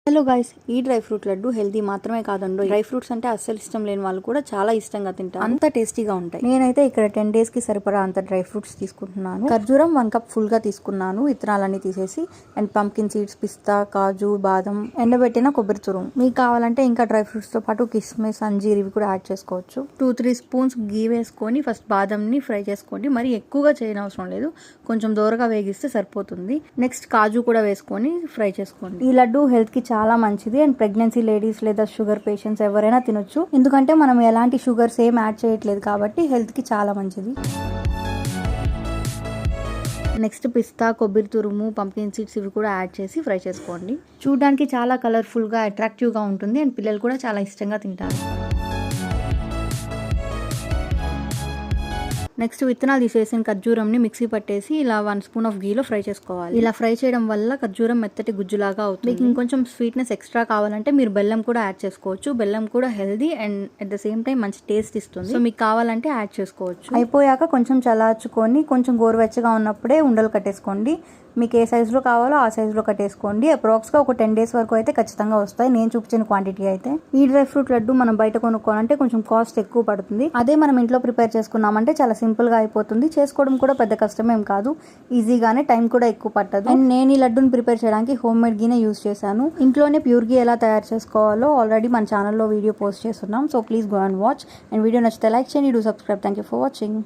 Hello guys, ఈ dry fruit laddu healthy మాత్రమే కాదండి, డ్రై ఫ్రూట్స్ అంటే అస్సలు ఇష్టం లేని వాళ్ళు కూడా చాలా ఇష్టంగా తింటారు. అంత టేస్టీగా ఉంటాయి. నేనైతే ఇక్కడ 10 days కి సరిపడా అంత డ్రై ఫ్రూట్స్ తీసుకుంటున్నాను. ఖర్జూరం 1 cup ఫుల్ గా తీసుకున్నాను, విత్తనాలన్నీ తీసేసి. అండ్ పంకిన్ సీడ్స్, పిస్తా, కాజు, బాదం, ఎండబెట్టిన కొబ్బరి తురుము. మీకు కావాలంటే ఇంకా డ్రై ఫ్రూట్స్ తో పాటు కిస్మిస్, అంజీర్ ఇవి కూడా యాడ్ చేసుకోవచ్చు. 2-3 స్పూన్స్ గీ వేసుకొని ఫస్ట్ బాదంని ఫ్రై చేసుకోండి. మరి ఎక్కువగా చేయనవసరం లేదు, కొంచెం దూరగా వేగిస్తే సరిపోతుంది. నెక్స్ట్ కాజు కూడా వేసుకొని ఫ్రై చేసుకోండి. ఈ లడ్డు హెల్త్ కి చాలా మంచిది. అండ్ ప్రెగ్నెన్సీ లేడీస్ లేదా షుగర్ పేషెంట్స్ ఎవరైనా తినొచ్చు, ఎందుకంటే మనం ఎలాంటి షుగర్స్ ఏం యాడ్ చేయట్లేదు కాబట్టి హెల్త్ కి చాలా మంచిది. నెక్స్ట్ పిస్తా, కొబ్బరి తురుము, పంకిన్ సీడ్స్ ఇవి కూడా యాడ్ చేసి ఫ్రై చేసుకోండి. చూడడానికి చాలా కలర్ఫుల్ గా అట్రాక్టివ్ గా ఉంటుంది. అండ్ పిల్లలు కూడా చాలా ఇష్టంగా తింటారు. నెక్స్ట్ విత్తనాలు తీసేసిన ఖర్జూరంని మిక్సీ పట్టేసి ఇలా 1 స్పూన్ ఆఫ్ గీలో ఫ్రై చేసుకోవాలి. ఇలా ఫ్రై చేయడం వల్ల ఖర్జూరం మెత్తటి గుజ్జులాగా అవుతుంది. మీకు ఇంకొంచెం స్వీట్నెస్ ఎక్స్ట్రా కావాలంటే మీరు బెల్లం కూడా యాడ్ చేసుకోవచ్చు. బెల్లం కూడా healthy and at the same time మంచి టేస్ట్ ఇస్తుంది. సో మీకు కావాలంటే యాడ్ చేసుకోవచ్చు. అయిపోయాక కొంచెం చల్లార్చుకొని కొంచెం గోరువెచ్చగా ఉన్నప్పుడే ఉండలు కట్టేసుకోండి. మీకు ఏ సైజులో కావాలో ఆ సైజులో కట్టేసుకోండి. అప్రాక్స్గా ఒక 10 days వరకు అయితే ఖచ్చితంగా వస్తాయి, నేను చూపించిన క్వాంటిటీ అయితే. ఈ డ్రై ఫ్రూట్ లడ్డు మనం బయట కొనుక్కోవాలంటే కొంచెం కాస్ట్ ఎక్కువ పడుతుంది. అదే మనం ఇంట్లో ప్రిపేర్ చేసుకున్నామంటే చాలా సింపుల్గా అయిపోతుంది. చేసుకోవడం కూడా పెద్ద కష్టమేం కాదు, ఈజీగానే, టైం కూడా ఎక్కువ పట్టదు. అండ్ నేను ఈ లడ్డుని ప్రిపేర్ చేయడానికి హోమ్ మేడ్ గీనే యూస్ చేశాను. ఇంట్లోనే ప్యూర్ గీ ఎలా తయారు చేసుకోవాలో ఆల్రెడీ మన ఛానల్లో వీడియో పోస్ట్ చేస్తున్నాం. So please go and watch. And video నచ్చితే లైక్ చేయండి, do subscribe. Thank you for watching.